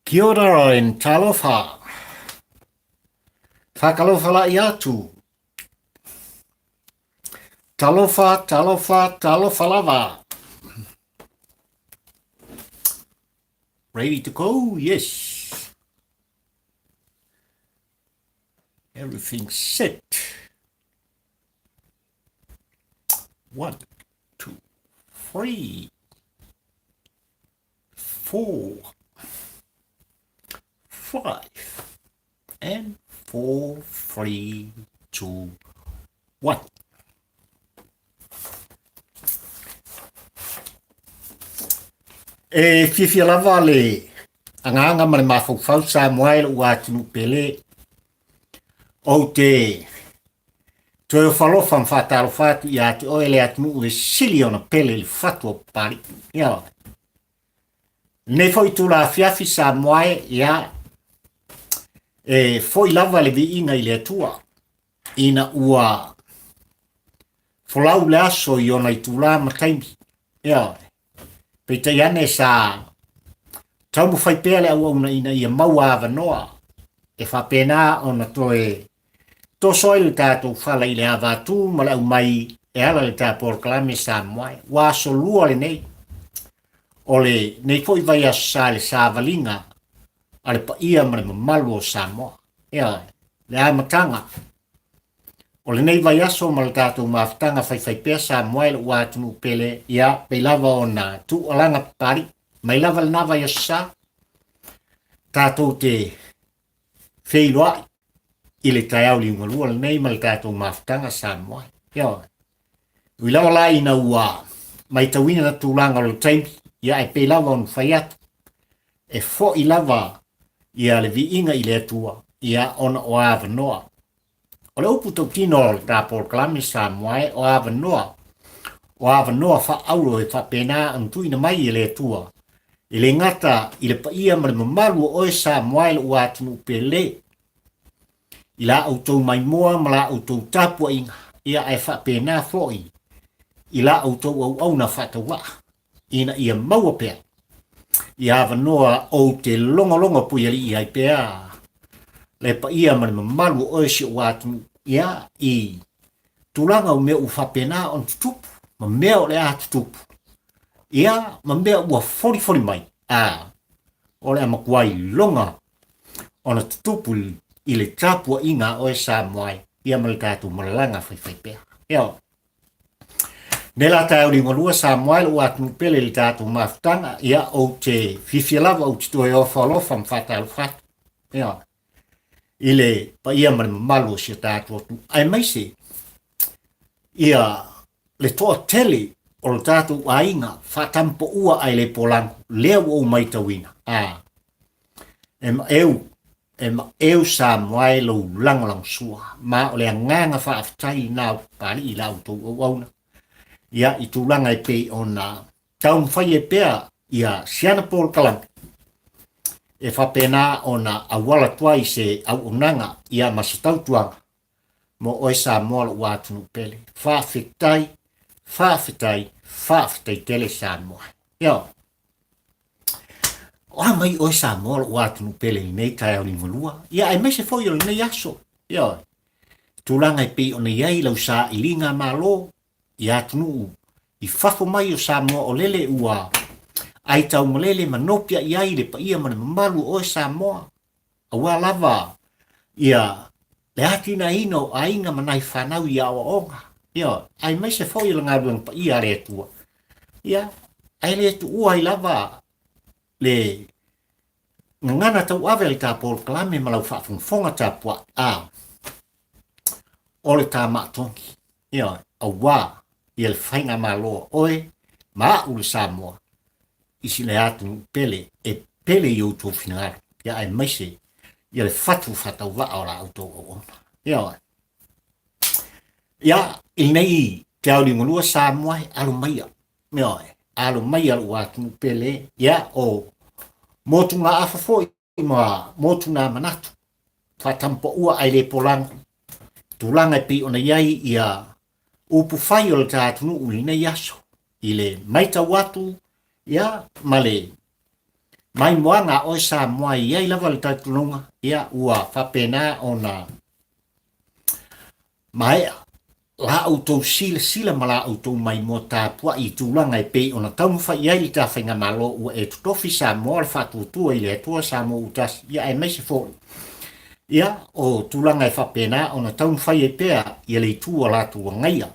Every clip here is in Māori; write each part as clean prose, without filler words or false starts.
Kia ora en talofa. Whakalofa la i atu. Talofa, talofa, talofa lava. Ready to go? Yes. Everything's set. 1, 2, 3, 4, 5, and 4, 3, 2, 1. E fifia lava le anganga ma le mafau sa moai le ua tunu pele o te toe o falofa mfatalo fatu i ate o ele atunu ue sili ona pele le fatu o pari. Ia. Ne foi tu la fiafi sa moai ia foi lava le vi inga i le atua. Ina ua folau le aso i ona i tula mataimi. Ia. Peta iane sa tau mu fai pele au una ina ia maua avanoa. E fa pena ona toe to soi le tato fala i le avatu ma le au mai e ala le tato porklame sa moai. Wa so lua le nei. Ole nei foi vai a sa le sa valinga ale pa ia ma le mamalu o sa moa. Ia, le a matanga. Ole nei vai aso ma le tato maftanga fai pea sa moai le watunu pele ia pe lava ona tu alanga pari. Mai lava le nava ia sa tato te feiloa i le taiau li ungalua le nei ma le tato maftanga sa moai. Ia, ui lava la ina ua mai tawina na tūlanga lo taimi ia e pe lava on faiat e fo i lava ia le vi inga i le atua ia ona o ava noa. O le upu tau tino le tapor klami sa moai o ava noa fa aulo e fa pena antuina mai i le atua. I le ngata i le paia ma le mamalu o e sa moai le uatunu pele. I la autou mai moa ma la autou tapua inga ia e fa pena foi. I la autou au na fatawa. Ina ia maua pea. I ava noa o te longa puia li i ai pea. Le pa ia ma le mamalu o e si uatunu ia i tulanga o mea ufapena on tutupu. Ma mea o le a tutupu. Ia ma mea ua fori mai. O le amakuai longa ona tutupu i le tapua inga o e sa moai. Ia ma le tatu malalanga fai pea. Ia Nela tau li ngolua sa moai le uatunu pele le tatu maftanga ia o te fifialava o te toe ofalofa mfata alfatu. Ia. Ile pa ia ma le mamalu si tatu otu. Ai maise ia le toa tele o le tatu ainga fatampo ua ai le polangu leo o mai tawina. Ema eu sa moai lo langolang sua. Ma o le nganga fa aftai na pali i lau tau o auna. Ia i tūlanga e pe ona taun whai e pea ia siana pōl kalang. E whapena ona awala tuai se au unanga ia masitau tuanga. Mo oe sa moala uatunu pele. Whawhitai tele sa moa. Ia. Oa mai oe sa moala uatunu pele i nei tai au ni malua. Ia e mese foi o nei aso. Ia. Tūlanga e pe ona iai lau sa ilinga malo. Ia tunu i fafo mai o sa moa o lele ua ai tau malele manopia i ai le pa ia mana mamalu o sa moa awa lava ia le hati na ino a inga manai whanau i awa onga ia ai mai se fo i langa duang pa ia le tua ia ai le tu ua i lava le ngana tau ave le ta por klame malau whafunfonga tapua o le ta matongi ia awa i le whainga maloa oe maa ule Samoa isi le atu pele e pele i outou finagalo ia ai maise ia le fatu fatau vaa o la autou o ona ia i nei te au lingolua Samoa alo maia me oe alo maia lu atu pele ia o motunga afafo ma motunga manatu fatampo ua ai le polangu tulanga e pi ona iai ia upu fai o le tātunu uli nei aso. I le maita watu, ia, ma le mai moanga o Samoa ia lava le tatulunga ia ua whapena ona mai la auto sila mala auto mai mo tapua i tūlanga pe ona taumu wha ia li ta whainga malo ua e tutofi Samoa le whatutua i le atua Samoa utas ia e meisi fōi ia o tūlanga e whapena ona taumu whai e pea ia le tua la tua ngaia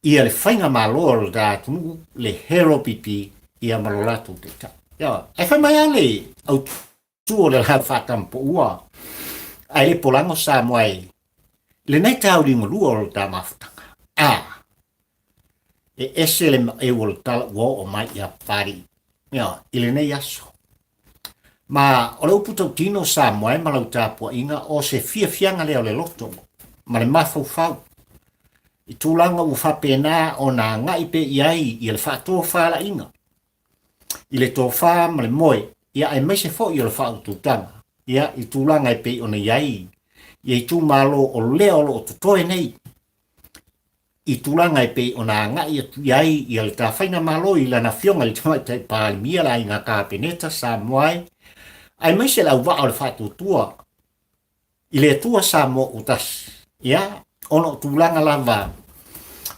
ia le whainga malo le dātunu le hero pipi ia malo la tu te ta ia e whai mai ale au tua le la whatampo ua ai le polango Samoa le nei tau ringo lua o ta mafutanga. E ese le e o tala wo o mai ia pari. Ia, ile nei aso. Ma o le uputa tino Samoa e malau tapua inga o se fianga leo le loto. Ma le mafau fau. I tūlanga u whapena o na ngai pe iai i le whātua whala inga. I le tō whā ma le moe, ia e meise fo i le whaututanga. Ia i tūlanga e pe o na iai. Ia tu malo o leo o tutoe nei. I tūlanga e pe o nā ngai atu iai i le tā whaina malo i lana whionga li tamai te pālimia la i ngā kāpeneta Samoa. Ai meise lau wa o le whātutua. I le tua Samoa utas. Ia, ono tūlanga lava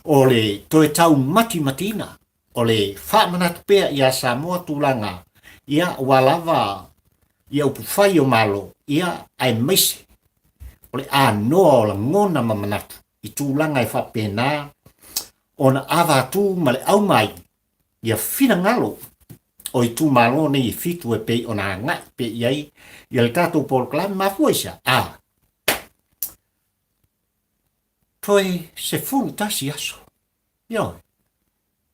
o le toe tau matina. O le whāmanatu pea ia Samoa tūlanga. Ia walava ia upufai o malo. Ia ai meise. O le anoa o la ngona mamanatu i tūlanga e whapena o na awatu ma le au mai ia whina ngalo o i tū malo nei i fitu e pei o na ngai pe iai i le tātou Paul Klame mafuaisa. Toi se fulu tasi aso. Ioi.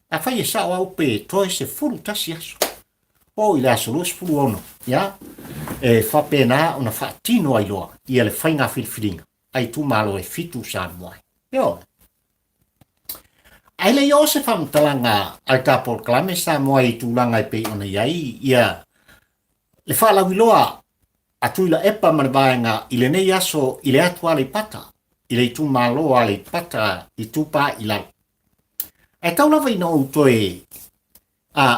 A whai e sao au pe toi se fulu tasi aso. O i le aso los fulu ono. Ia. E whapena o na whaatino ai loa i le whainga whiriwhiringa. Ai tū malo e fitu Samoa. Ioi. Ai le i o se whamtalanga ai tā Paul Klame Samoa i tūlanga i pe ona iai. Ia. Le whaalawi loa a tuila epa manavaenga i le nei aso i le atua le pata. I le tū malo a le pata i tūpā i lau. E taulawa ina o toe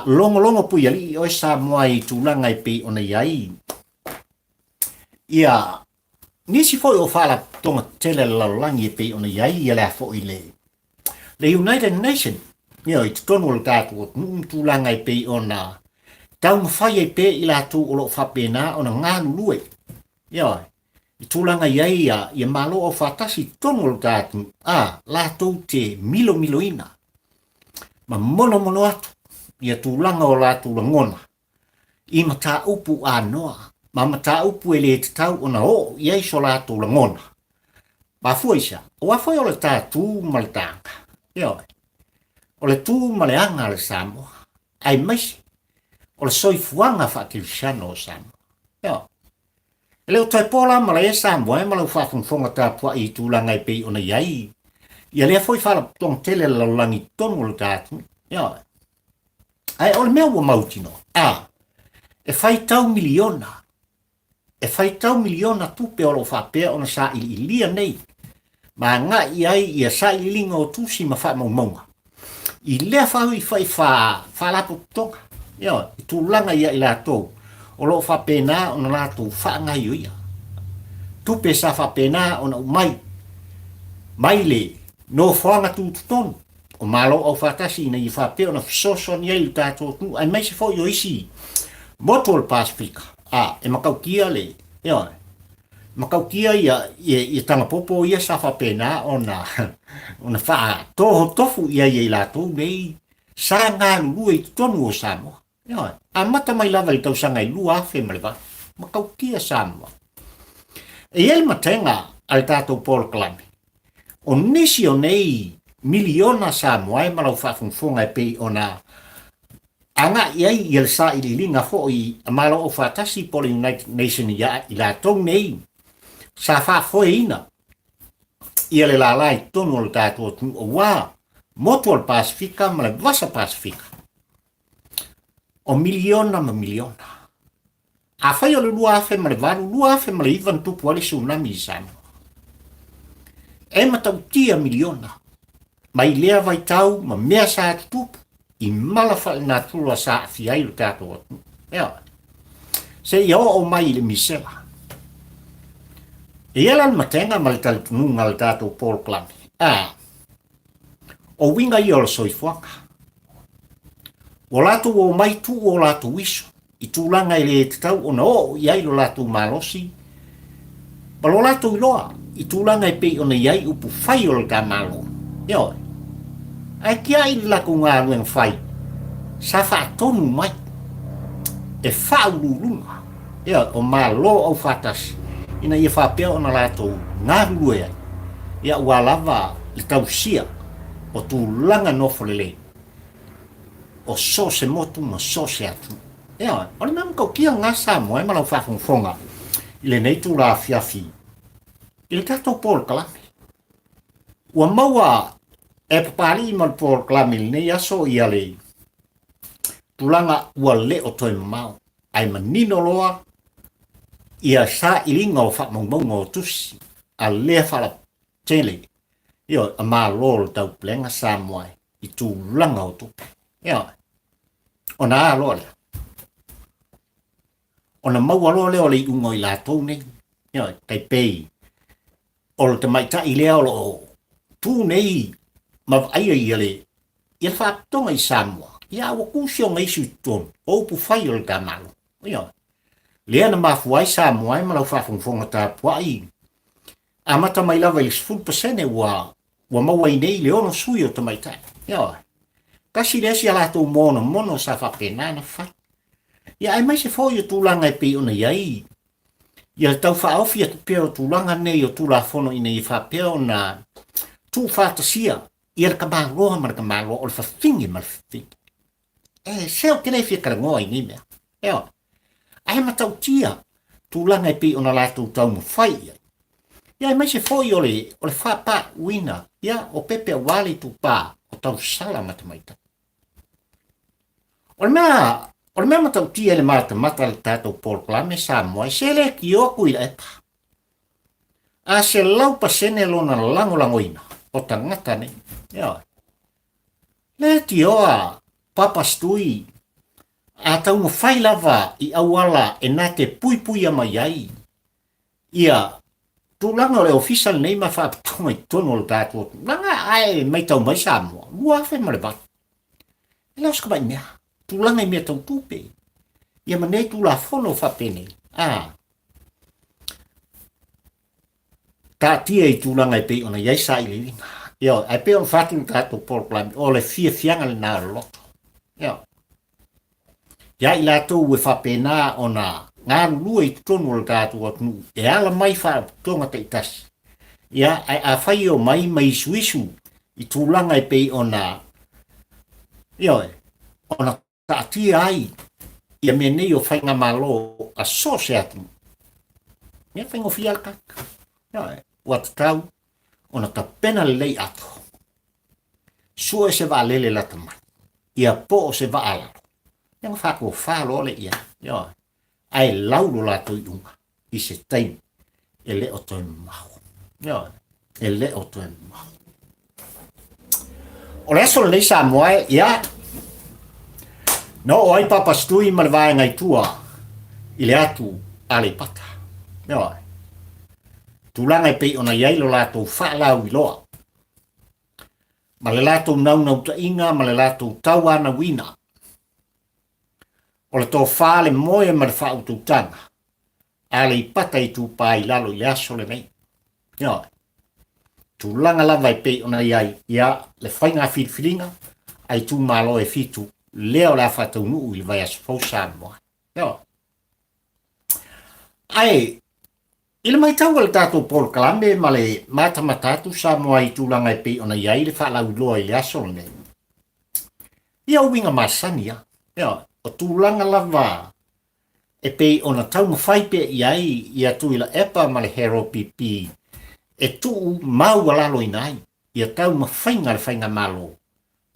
longo pui ali o Samoa i tūlanga i pe ona iai. Ia, nisi foi o whala tonga tele laulangi e pe ona iai ia lea fo i le. Le United Nations, ia i tonu le tātu o tūlanga i pe ona taunga whai e pe i la tū o lo whapena ona ngānu lue. Ia, i tūlanga iai ia malo o whatasi tonu le tātu, la tū te milo ina. Ma mono atu, ia tūlanga o la tū la ngona. I mata upu noa. Ma mata upu e le te tau o na o iai so la tū la ngona. Ma fuisa, o a foi o le tātū ma le tanga. Ioi. O le tū ma le anga le Samoa. Ai maisi. O le soifuanga whaatirisano o Samoa. Ioi. E leo tai pola ma le e Samoa ma le whaafunfonga tāpua i tūlanga i pei o na iai. Ia lea foi whala tong tele laulangi tonu le tātū. Ioi. Ai o le mea ua mautino. E whai tau miliona. E whai tau miliona tupe o lo whapea o na sa ili ilia nei. Ma ngā iai ia sa ilinga o tusi ma wha maumaunga. I lea whau i wha lapo tonga. Ia, i tūlanga ia i la tō. O lo whapena o na la tō wha ngai o ia. Tupe sa whapena o na umai. Mai le, no whanga tūtu tonu. O malo au whatasi ina i whapea o na fisoso ni ai tātou tu. Ai mai se fo i o isi. Moto o le Pasifika. E makau kia le. Ia. Makau kia ia tanga popo ia sa whapena o na wha toho tofu ia i la tō nei. Sa ngā lua i tonu o Samoa. Ia. A mata mai lava i tausanga i lua afe malewa. Makau kia Samoa. E el matenga al tātou Paul Klame. O nisi o nei miliona Samoa e malau whafunfonga e pei o na anga iai i le sa i linga fo i amalo o whatasi po le United Nations ia i la tong nei. Sa wha foe ina. Ia le la lai tonu o le tātua tu o wā. Motu al Pasifika ma le vasa Pasifika. O miliona ma miliona. A whai o le lua afe ma le varu, lua afe ma le iwan tupu ale tsunami i Samoa. E matau tia miliona. Ma i lea vai tau ma mea sa tupu. I malafa i nā tulua sa awhiai le tātua. Ia. Se ia o mai le misela. Ia lan matenga ma le talitununga le tātou Paul Klami. O winga ia o le soifuanga. O latu o mai tu o latu iso. I tūlanga i le tatau o na o iai lo latu malosi. Ma lo latu iloa. I tūlanga i pei o na iai upu whai o le tā malo. Ia. Ai kia i laku ngā lueng whai. Sa whaatonu mai. E whaululunga. Ia, o malo au whatasi. Ina ia whapea o na latu ngā rue ai. Ia ua lava i tausia. O tūlanga nofo lele. O so se motu ma so se atu. Ia, o le mea mkau kia ngā Samoa, ma lau whafonga. I le nei tū la fiafi. I le tātou Paul Klami. Ua maua e papari ma le Paul Klami le nei aso i ale. Tūlanga ua le o toi mau. Ai manino loa. Ia sa ilinga o whakmaunga o tusi. A lea whala tele. Ia, a maa lolo tau plenga Samoa. I tūlanga o tupe. Ia. O na aloa lea. O na maua loa leo le i ungo i lātou nei. Ia, kai pei. O le te maita i lea o lo tū nei. Ma aia i ale. Ia whaatonga i Samoa. Ia awa kusio ngai su ton. O upu whai o le tā malo. Ia. Lea na mafuai Samoa ma lau whaafonga tā puai. Amata mai lava i 10% ua maua i nei le ono sui o te maita. Ia. Kasi lesi ala tō mono sa whapenana whai. Ia ai mai se fōi o tūlanga e pei ona iai. Ia tau whaofi atu pia o tūlanga nei o tūla whono ina i whapea o na tū whātasia. Ia raka māloha ma raka māloha o le whawhingi ma le whawhingi. Seo kene whiakara ngoa i ni mea. Ia. Ai matau tia tūlanga e pei ona lātou tau mo whai ia. Ia ai mai se fōi o le whapa wina. Ia o pepe wale tu pā o tau sala matamaita. O le mea matau tia le mata le tātou Paul Klami Samoa, se le ki oku i la epa. A se lau pasene lona langolangoina, o tangata ne. Ia. Le ti oa papastui, a tau mo whai lava i awala e nā te pui ama iai. Ia, tūlanga o le official nei ma whaapatonga i tono le tātou. Langa ai mai tau mai Samoa, lua awhi ma le batu. E lau ska mai mea. Tūlanga i mea tau tūpe. Ia manei tūla whono whapene. Tā tia i tūlanga i pei ona iai sa i le winga. Ia, ai pei on whatu tātou Paul Klami, o le fianga le nā loto. Ia. Ia i lātou e whapena ona ngā lua i tonu le tātou atunu. E ala mai whaatonga te itasi. Ia, ai a whai o mai suisu i tūlanga i pei ona. Ia, ona tātia ai, ia me nei o whainga malo a so se atu. Ia whaingo whial kaka. Ia, ua tatau, ona ta pena lei atu. Sua se wa lele lata mai. Ia po se wa ala. Ia whako whalo le ia. Ia, ai laulo la toi unga. I se taim, e le o toi maho. Ia, e le o toi maho. O le aso le Samoa, ia, no o ai papastui ma le vaenga i tua i le atu a le pata. Ia. Tūlanga i pei ona iai lo lātou whaalau i loa. Ma le lātou naunau ta inga, ma le lātou tau ana wina. O le tō whale moe ma le whaututanga. A le i pata i tūpā i lalo i aso le nei. Ia. Tūlanga lava i pei ona iai, ia le whainga whiriwhiringa, ai tū malo e fitu. Leo la whatau nuu i vai asfau Samoa. Ia. Ai, ila mai tau le tātou Paul Klami ma le matamatatu Samoa i tūlanga i pei ona iai le whalau loa i le aso nei. Ia winga masani ia. Ia, o tūlanga lava e pei ona tau mawhaipe iai i atu ila epa ma le hero pipi. E tuu mau alalo inai. Ia tau mawhainga le whainga malo.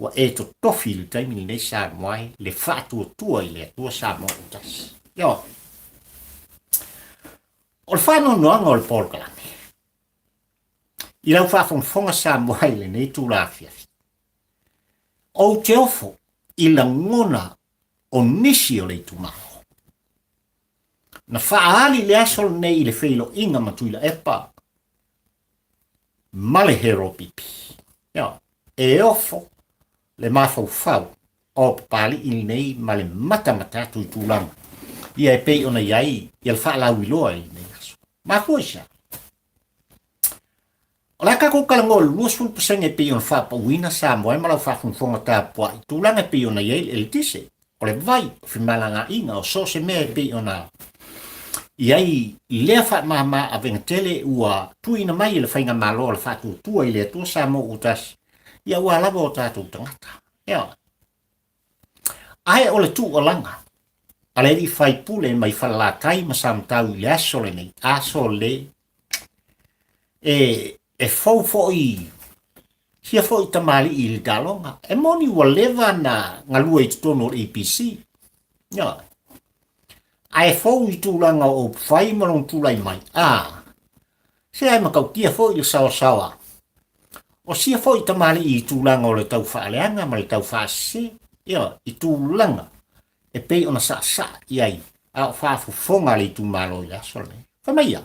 Wa e to tofi le taimi nei Samoa le whaatua tua i le tua Samoa utasi. Ia. O le whanau noanga o le Paul Klami. I lau whaafonga Samoa le nei tūrafia. O te ofo i la ngona o nisi o le tumaho. na whaali le asol nei le whailo inga matuila epa. Male hero pipi. Ia, e ofo le mafau fau o pali ili nei male mata tui tūlanga. Ia e pei ona iai, ia le whaalau iloa ili nei aso. Mafua isa. O la kako kalangol, 20% e pei ona whapauina sa moe malau whafunfonga tā pua i tūlanga e pei ona iai ele tise. O le vai, whimalanga inga o so se mea e pei ona iai lea wha mama a venga tele ua tuina mai le whainga malo le whatu tua i lea tua sa mo utas. Ia ua lava o tātou tangata. Ia. Ai o le tu o langa. A le di whai pule mai whalatai ma samtau i le asole nei. Asole. E fau i. Sia fo i tamali i le dalonga. E moni ua leva na ngalua i tutono o APC. Ia. Ai fo i tūlanga o whai marong tūlai mai. Se ai makautia fo i le sawa. O sia fo i tamali i tūlanga o le tau whaaleanga ma le tau whaase. Ia, i tūlanga. E pei ona sa iai. A o whaafufonga le i tū malo i asole. Whamaia.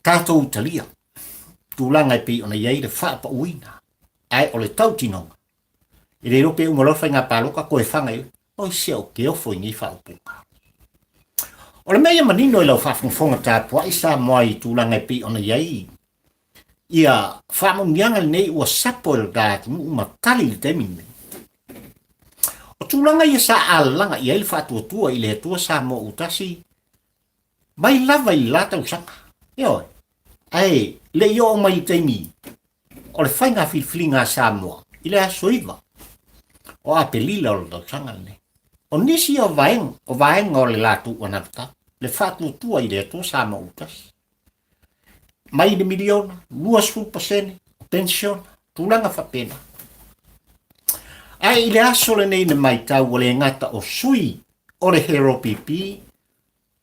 Tātou utalia. Tūlanga e pei ona iai le whaapa uina. Ai o le tau tinonga. I le rope umalofa i ngā pāloka koe whanga i. O i sia o ke ofo i ngi whaupunga. O le mea manino i lau whaafufonga tāpua i sa moa i tūlanga e pei ona iai. Ia whaamungianga nei ua sapo il dātu umatali le temine. O tūlanga ia sa alanga ia il whaatuatua i le tua sa mo utasi. Mai lava i lata usaka. Ioi. Ai, le io mai temi. O le whainga whiwhilinga sa moa. I le asoiva. O apelila o le tausanga nei. O nisi o vaenga o le latu wanavta. Le whaatuatua i le tua sa mo utasi. Mai de miliona, 2% pension, tūlanga whapena. Ai le asole nei na mai tau o le ngata o sui o le hero pipi.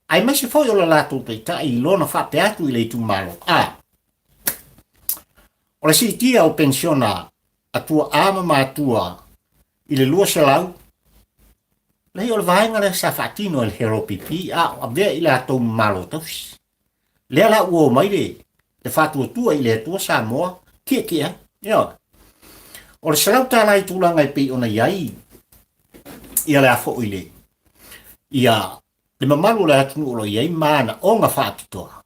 Ai mai se foi o la latu peita i lona whape atu i le tu malo. O le sitia o pensiona atua ama matua i le lua se lau. Lei o le vaenga le sa whatino le hero pipi a vea i le atou malo tausi. Lea la uo mai le whātua i le tua sa moa, kia, ia. O le sarau tāna i tūlanga i pei ona iai, ia le afo i le. Ia, le mamalu le atunu olo iai maana o ngā whāpitoa.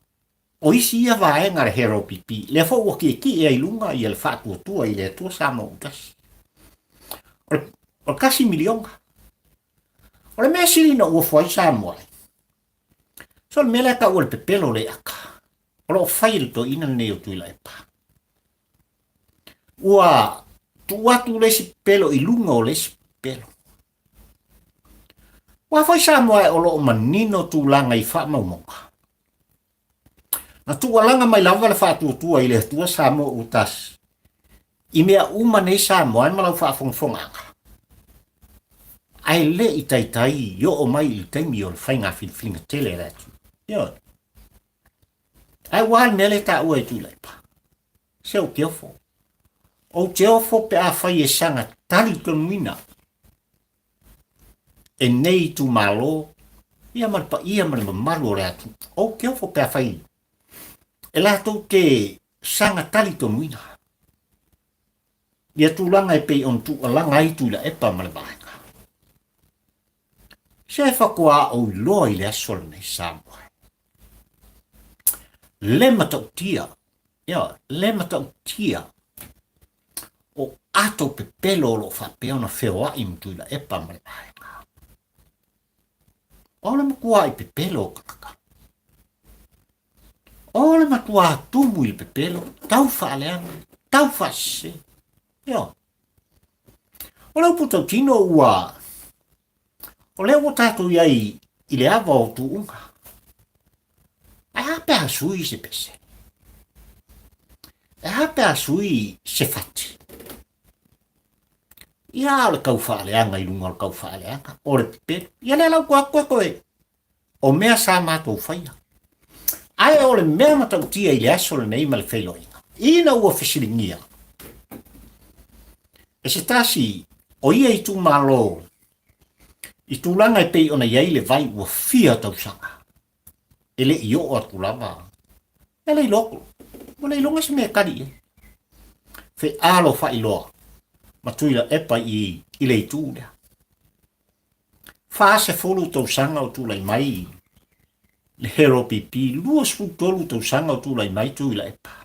O isi ia vaenga le hero pipi, le afo ua kia i lunga i le whātua i le tua sa moa utasi. O kasi milionga. O le mea siri na ua fwai sa moa. So le mea le ka ua le pepelo le aka. Olo whaile to ina neo tuila e pa. Ua tuatu lesi pelo i lunga o lesi pelo. Ua whai sa moa e olo o manino tūlanga i wha maumonga. Na tūalanga mai lawa le wha tuatua i le tua sa moa utas. I mea uma nei sa moa e malau wha fongfonganga. Ai le i taitai yo o mai i taimi o le whainga whiwhinga tele ratu. Yo. Ai wā nele tā ua e tūlai pa. Seo ke ofo. O te ofo pe a whai e sanga tali tonuina. E nei tu malo. Ia mara malu o rea tu. O ke ofo pe a whai. E lātou te sanga tali tonuina. Ia tūlanga e pei on tu alanga i tūla e pa mara bahenga. Se e whakoa o loa i le asole nei Samoa. Le matautia, o ato pepelo lo whapea na whewa i mtuila e pa maripahenga. O le makua i pepelo kakaka. O le matua tumu i pepelo, tau whaaleanga, tau whase. O le uputau tino ua, o le ua tātou iai i le awa o tu unga. E hape a sui se pese. E hape a sui se fati. Ia o le kau whaaleanga i lunga o le kau whaaleanga. O le pepero. Ia le lau kua koe. O mea sa mātou whaia. Ai o le mea matau tia i le asole nei ma le whailoinga. Ina ua whisiringia. E se tasi o ia i tu malo. I tūlanga e pei ona iai le vai ua fia tausanga. Ele i o atu lava. Ele i loko. Mona i longa se mea kari e. Fe alo fa i loa. Matuila epa i le i tūlea. Fa se folu tausanga o tūlai mai. Le hero pipi lua sfutolu tausanga o tūlai mai tūila epa.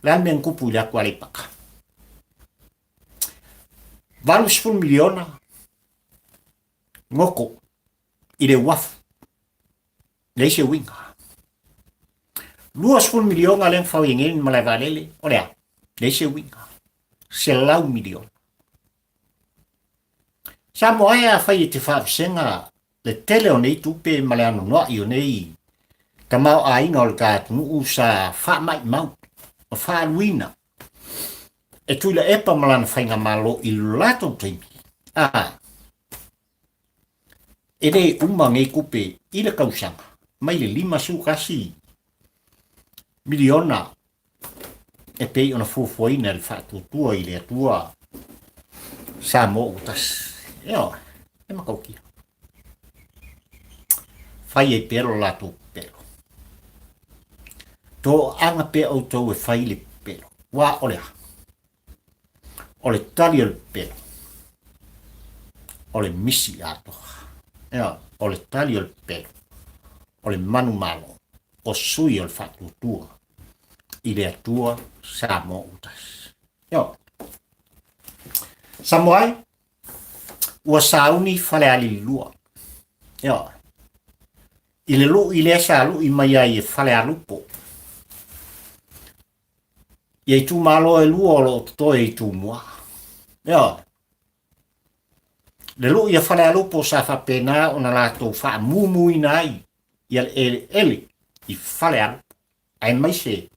La mea kupu i la kwa le paka. Valu 10 miliona. Ngoko. I le wafu. Leise winga. Lua 10 miliona len fau ingeni malagalele. Olea. Leise winga. Se lau miliona. Sa moaya fai te whaafisenga le tele o nei tupe maleano noa i o nei. Ka mau a inga o le kātunu u sa wha mai mau. O wha luina. E tuila epa malana whainga malo i lato teimi. E nei uma ngei kupe i le kausanga. Mai le 5 sukasi miliona. E pei ona fuafuaina le whaatuatua i le atua. Sa mo utas. Eo, e makaukia. Whai e pero lato pero. Tō anga pe au tau e whai le pero. Wā olea. Ole tali le pero. Ole misi atoha. Eo, ole tali le pero. Ole manu malo. O sui ole whaatuatua. I le atua sa mo utas. Eo. Samoai. Ua sauni fale ali lua. Eo. I le lu i le sa lu i mai ai e fale alupo. I tu malo e lua o lo to e tu mua. Eo. Le lu i fale alupo sa fa pena ona la to fa mumu inai. I ele i fale alupo. Ai mai se.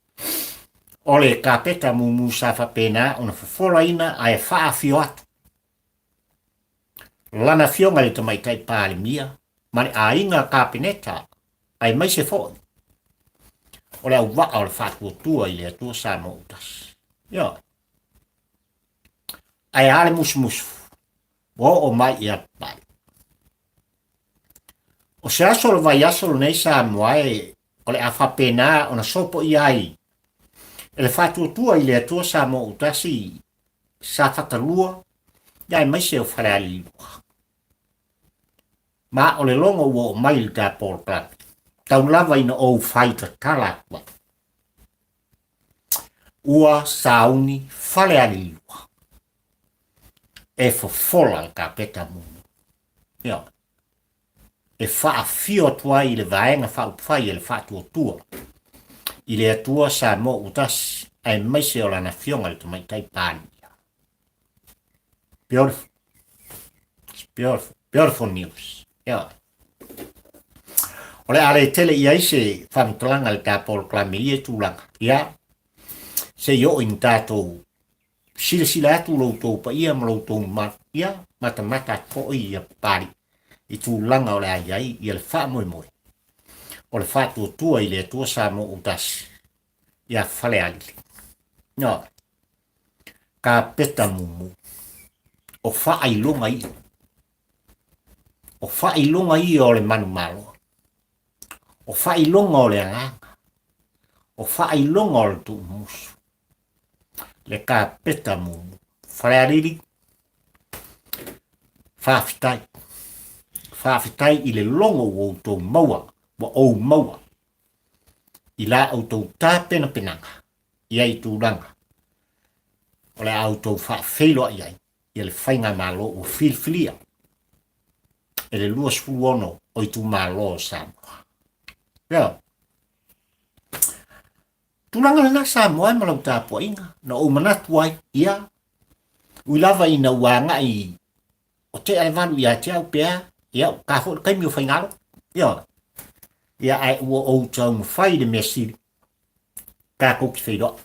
Ole kapeta mumu sa fa pena ona fofola ina ai fa afio atu. Lana fionga le tamai kai pāle mia, mani a inga kāpeneta, ai mai se fōi. O lea waka o le whātua i le atua sa mo utas. Ia. Ai ale musu. O mai i apai. O se aso le vai aso le nei sa moae, o le a whapena o na sopo i ai. E le whātua i le atua sa mo utasi, sa whakalua, ia mai se o whareali lua. Ma o le longo ua o mai le tā Paul Club. Tau lava ina o whaita talakwa. Ua sauni whale ali lua. E fofola ka peta mumu. Ia. E wha fio tua i le vaenga wha upwhai e le wha tua. I le atua sa mo utas ai maise o lana fionga le tamaitai pāni. Beautiful. It's beautiful. Beautiful news. Ia. Ole are tele ia se whamtalanga le tā Paul Club i e tūlanga. Ia. Se yo in tātou sila atu loutou pa ia ma loutou mat. Ia. Mata ko ia pari. I tūlanga ole ai i le wha moe. Ole wha tua i le tua sa mo utas. Ia whale ali. Ia. Ka peta mumu. O wha ai longa i. O whai longa i o le manu malo. O whai longa o le anganga. O whai longa o le tu musu. Le ka peta mumu. Whareariri. Whawhitai. Whawhitai i le longa o tau maua. Wa o maua. I la au tau tā pena penanga. Ia i tūranga. O le au tau whawhelo iai. I le whainga malo o filfilia. E le lua spuono o i tu malo Samoa. Ia. Tūlanga na Samoa e malau tāpua inga. Na o manatu ai, ia. Ui lava i na uanga i o te alevanu i a te au pēa. Ia, ka hoi kaimi o whaingaro. Ia. Ia ai ua o tau mwhai le mesiri. Ka koki whairoa.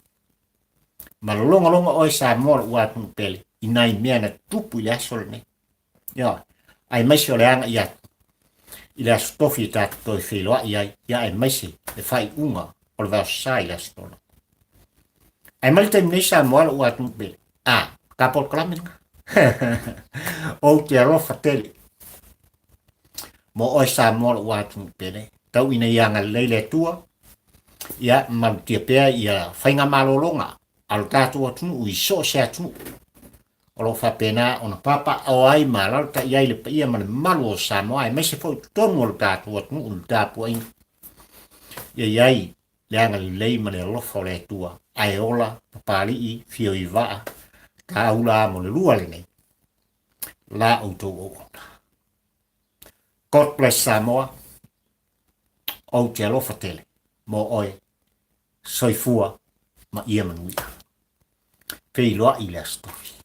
Ma longa o e Samoa ua atu pele. I nai mea na tupu i le asole ne. Ia. Ai maise o le anga i atu. I le astofi e tātu toi wheloa i ai. Ia ai maise le whai unga o le vau sa i le astona. Ai mali taimi nei Samoa ua atu pele. Ka Paul Club minga. O te arofa tele. mo oi Samoa lo watu pele tau ina yanga leile tua ia mal tia pea ia whainga malolonga al tātua tunu ui so sea tunu o lo whapena o na papa o ai malau ta iai le pa ia man malu o Samoa ai mese fo tonu o lo tātua tunu o lo tāpua inga ia iai le anga li lei ma le alofa o le tua ai ola papali i fio i waa ka ula mo le lua le nei la auto o God bless Samoa o te alofa tele mo oe soifua ma ia manuia. Pei loa i le astofi.